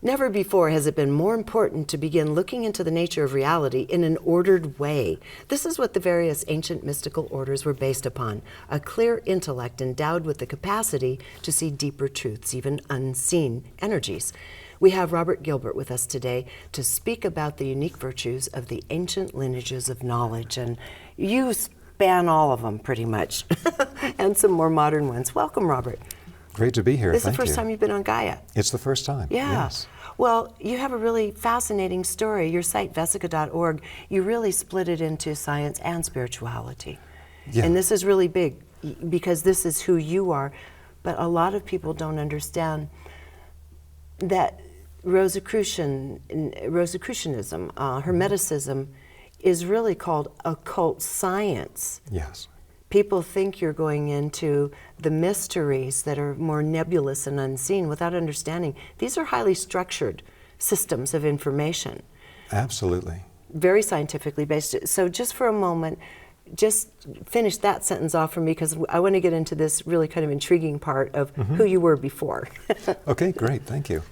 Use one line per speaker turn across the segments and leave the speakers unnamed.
Never before has it been more important to begin looking into the nature of reality in an ordered way. This is what the various ancient mystical orders were based upon: a clear intellect endowed with the capacity to see deeper truths, even unseen energies. We have Robert Gilbert with us today to speak about the unique virtues of the ancient lineages of knowledge, and you span all of them pretty much, and some more modern ones. Welcome, Robert.
Great to be here.
This is
Thank
the first
you.
time you've been on Gaia.
It's the first time.
Yeah.
Yes.
Well, you have a really fascinating story. Your site, Vesica.org, you really split it into science and spirituality.
Yeah.
And this is really big because this is who you are. But a lot of people don't understand that Rosicrucianism, Hermeticism, is really called occult science.
Yes.
People think you're going into the mysteries that are more nebulous and unseen without understanding. These are highly structured systems of information.
Absolutely.
Very scientifically based. So just for a moment, just finish that sentence off for me, because I want to get into this really kind of intriguing part of who you were before.
Okay, great. Thank you.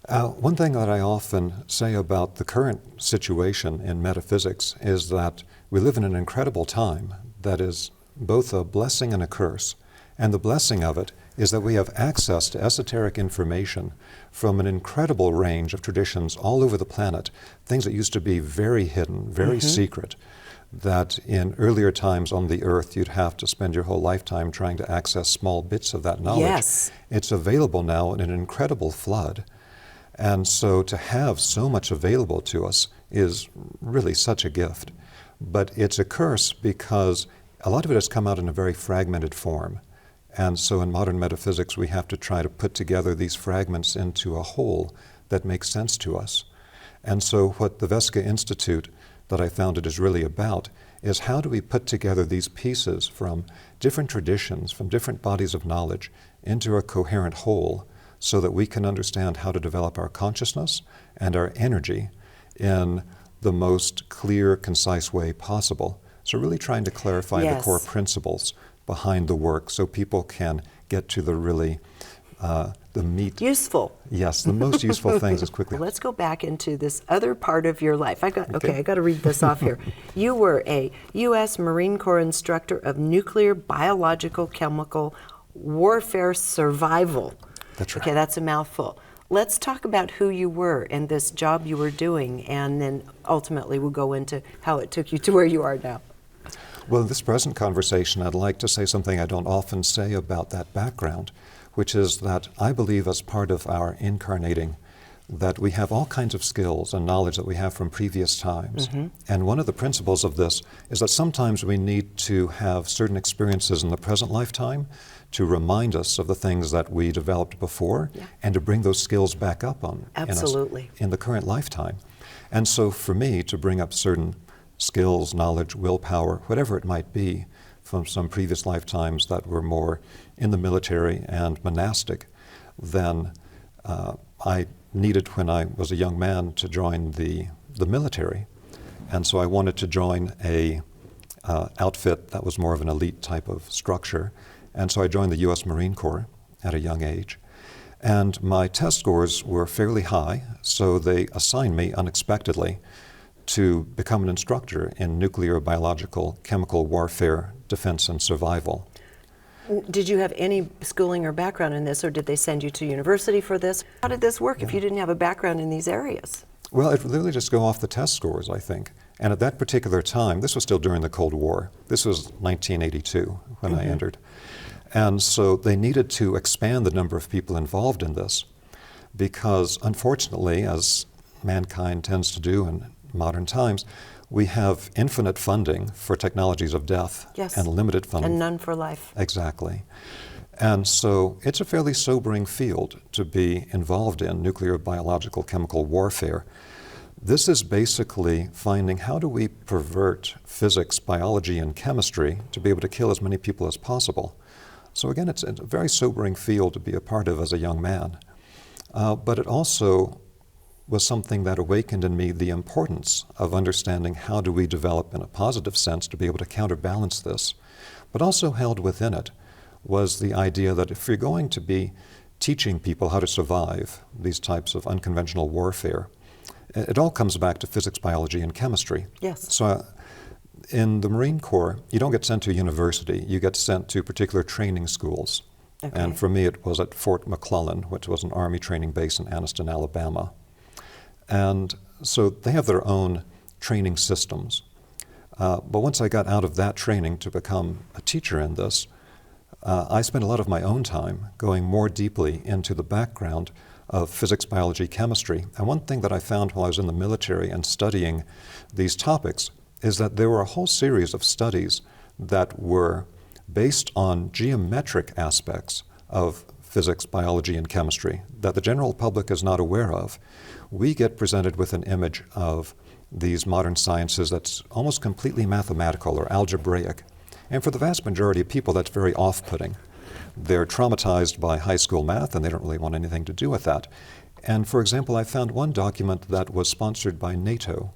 One thing that I often say about the current situation in metaphysics is that we live in an incredible time that is both a blessing and a curse. And the blessing of it is that we have access to esoteric information from an incredible range of traditions all over the planet, things that used to be very hidden, very secret, that in earlier times on the earth you'd have to spend your whole lifetime trying to access small bits of that knowledge.
Yes.
It's available now in an incredible flood. And so to have so much available to us is really such a gift. But it's a curse because a lot of it has come out in a very fragmented form. And so in modern metaphysics, we have to try to put together these fragments into a whole that makes sense to us. And so what the Vesica Institute that I founded is really about is how do we put together these pieces from different traditions, from different bodies of knowledge into a coherent whole so that we can understand how to develop our consciousness and our energy in the most clear, concise way possible. So really trying to clarify the core principles behind the work so people can get to the really, the meat.
Useful.
Yes, the most useful things as quickly.
Let's go back into this other part of your life. I got to read this off here. You were a U.S. Marine Corps instructor of nuclear, biological, chemical warfare survival.
That's right.
Okay, that's a mouthful. Let's talk about who you were and this job you were doing, and then ultimately we'll go into how it took you to where you are now.
Well, in this present conversation, I'd like to say something I don't often say about that background, which is that I believe as part of our incarnating that we have all kinds of skills and knowledge that we have from previous times. And one of the principles of this is that sometimes we need to have certain experiences in the present lifetime to remind us of the things that we developed before and to bring those skills back up on
Absolutely.
in the current lifetime. And so for me to bring up certain skills, knowledge, willpower, whatever it might be, from some previous lifetimes that were more in the military and monastic, then I needed, when I was a young man, to join the military. And so I wanted to join a outfit that was more of an elite type of structure. And so I joined the U.S. Marine Corps at a young age. And my test scores were fairly high, so they assigned me unexpectedly to become an instructor in nuclear, biological, chemical warfare, defense, and survival.
Did you have any schooling or background in this, or did they send you to university for this? How did this work if you didn't have a background in these areas?
Well, it really just go off the test scores, I think. And at that particular time, this was still during the Cold War. This was 1982 when I entered. And so they needed to expand the number of people involved in this because, unfortunately, as mankind tends to do in modern times, we have infinite funding for technologies of death and limited funding.
And none for life.
Exactly. And so it's a fairly sobering field to be involved in, nuclear, biological, chemical warfare. This is basically finding how do we pervert physics, biology, and chemistry to be able to kill as many people as possible. So again, it's a very sobering field to be a part of as a young man. but it also was something that awakened in me the importance of understanding how do we develop in a positive sense to be able to counterbalance this. But also held within it was the idea that if you're going to be teaching people how to survive these types of unconventional warfare, it all comes back to physics, biology, and chemistry.
Yes.
So in the Marine Corps, you don't get sent to a university, you get sent to particular training schools.
Okay.
And for me, it was at Fort McClellan, which was an Army training base in Anniston, Alabama. And so they have their own training systems. But once I got out of that training to become a teacher in this, I spent a lot of my own time going more deeply into the background of physics, biology, chemistry. And one thing that I found while I was in the military and studying these topics is that there were a whole series of studies that were based on geometric aspects of physics, biology, and chemistry that the general public is not aware of. We get presented with an image of these modern sciences that's almost completely mathematical or algebraic. And for the vast majority of people, that's very off-putting. They're traumatized by high school math, and they don't really want anything to do with that. And for example, I found one document that was sponsored by NATO,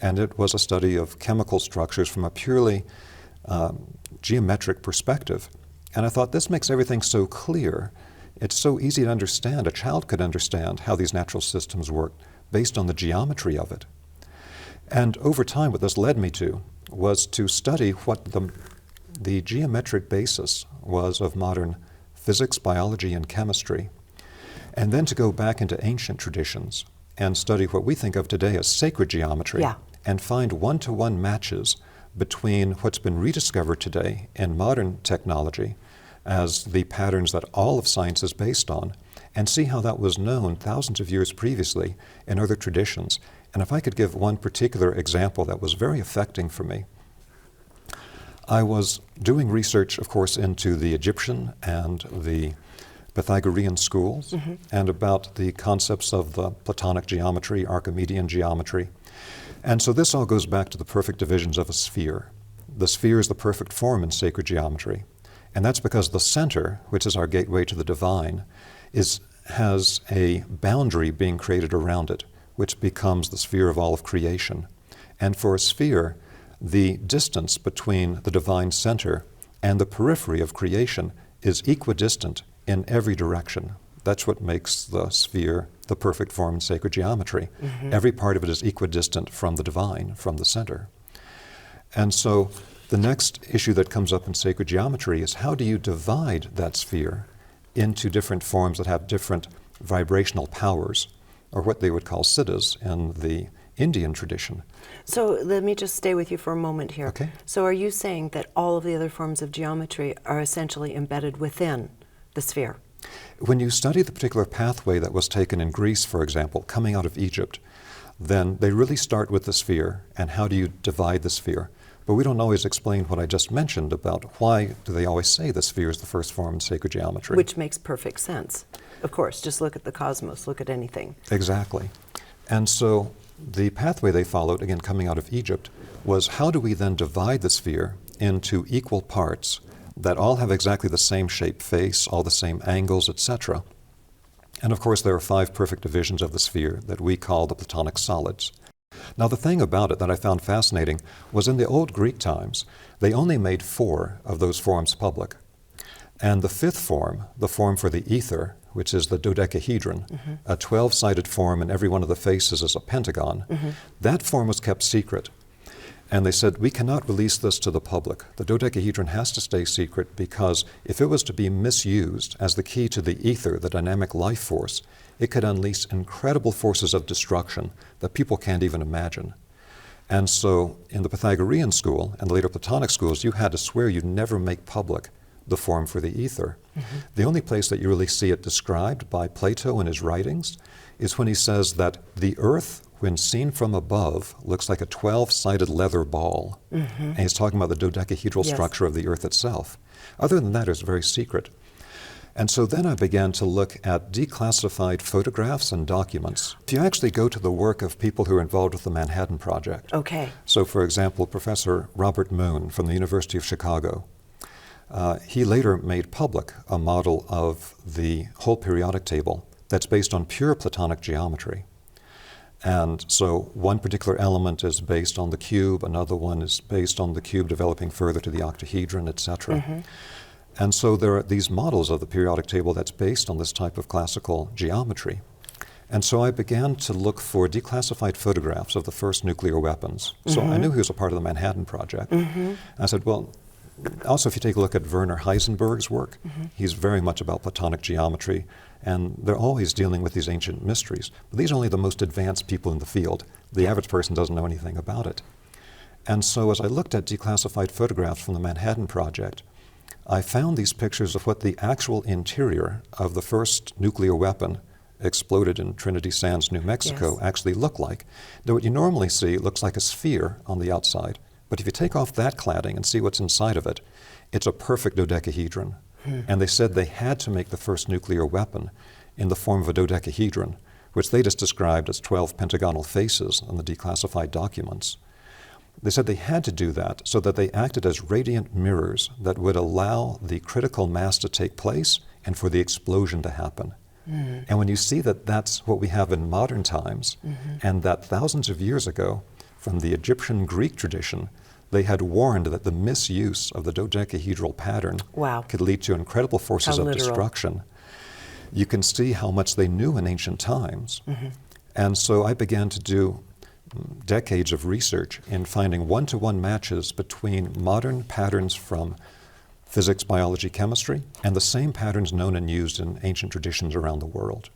and it was a study of chemical structures from a purely geometric perspective. And I thought, this makes everything so clear. It's so easy to understand. A child could understand how these natural systems work based on the geometry of it. And over time, what this led me to was to study what the geometric basis was of modern physics, biology, and chemistry, and then to go back into ancient traditions and study what we think of today as sacred geometry, and find one-to-one matches between what's been rediscovered today in modern technology as the patterns that all of science is based on, and see how that was known thousands of years previously in other traditions. And if I could give one particular example that was very affecting for me, I was doing research, of course, into the Egyptian and the Pythagorean schools, and about the concepts of the Platonic geometry, Archimedean geometry. And so this all goes back to the perfect divisions of a sphere. The sphere is the perfect form in sacred geometry. And that's because the center, which is our gateway to the divine, has a boundary being created around it, which becomes the sphere of all of creation. And for a sphere, the distance between the divine center and the periphery of creation is equidistant in every direction. That's what makes the sphere the perfect form in sacred geometry. Every part of it is equidistant from the divine, from the center. And so the next issue that comes up in sacred geometry is, how do you divide that sphere into different forms that have different vibrational powers, or what they would call siddhas in the Indian tradition.
So let me just stay with you for a moment here.
Okay.
So are you saying that all of the other forms of geometry are essentially embedded within the sphere?
When you study the particular pathway that was taken in Greece, for example, coming out of Egypt, then they really start with the sphere and how do you divide the sphere. But we don't always explain what I just mentioned about why do they always say the sphere is the first form in sacred geometry.
Which makes perfect sense. Of course, just look at the cosmos, look at anything.
Exactly. And so the pathway they followed, again coming out of Egypt, was how do we then divide the sphere into equal parts that all have exactly the same shape face, all the same angles, etc. And of course there are 5 perfect divisions of the sphere that we call the Platonic solids. Now the thing about it that I found fascinating was in the old Greek times, they only made 4 of those forms public. And the 5th form, the form for the ether, which is the dodecahedron, a 12-sided form and every one of the faces is a pentagon, that form was kept secret. And they said, we cannot release this to the public. The dodecahedron has to stay secret because if it was to be misused as the key to the ether, the dynamic life force, it could unleash incredible forces of destruction that people can't even imagine. And so in the Pythagorean school and the later Platonic schools, you had to swear you'd never make public the form for the ether. The only place that you really see it described by Plato in his writings is when he says that the earth, when seen from above, looks like a 12-sided leather ball. And he's talking about the dodecahedral structure of the earth itself. Other than that, it's very secret. And so then I began to look at declassified photographs and documents. If you actually go to the work of people who are involved with the Manhattan Project. So for example, Professor Robert Moon from the University of Chicago, he later made public a model of the whole periodic table that's based on pure Platonic geometry. And so one particular element is based on the cube, another one is based on the cube developing further to the octahedron, etc. And so there are these models of the periodic table that's based on this type of classical geometry. And so I began to look for declassified photographs of the first nuclear weapons. So I knew he was a part of the Manhattan Project. I said, well, also if you take a look at Werner Heisenberg's work, he's very much about Platonic geometry, and they're always dealing with these ancient mysteries. But these are only the most advanced people in the field. The average person doesn't know anything about it. And so as I looked at declassified photographs from the Manhattan Project, I found these pictures of what the actual interior of the first nuclear weapon exploded in Trinity Sands, New Mexico, actually looked like. Now what you normally see looks like a sphere on the outside, but if you take off that cladding and see what's inside of it, it's a perfect dodecahedron. And they said they had to make the first nuclear weapon in the form of a dodecahedron, which they just described as 12 pentagonal faces on the declassified documents. They said they had to do that so that they acted as radiant mirrors that would allow the critical mass to take place and for the explosion to happen. And when you see that that's what we have in modern times, and that thousands of years ago, from the Egyptian Greek tradition, they had warned that the misuse of the dodecahedral pattern could lead to incredible forces of destruction. You can see how much they knew in ancient times. And so I began to do decades of research in finding one-to-one matches between modern patterns from physics, biology, chemistry, and the same patterns known and used in ancient traditions around the world.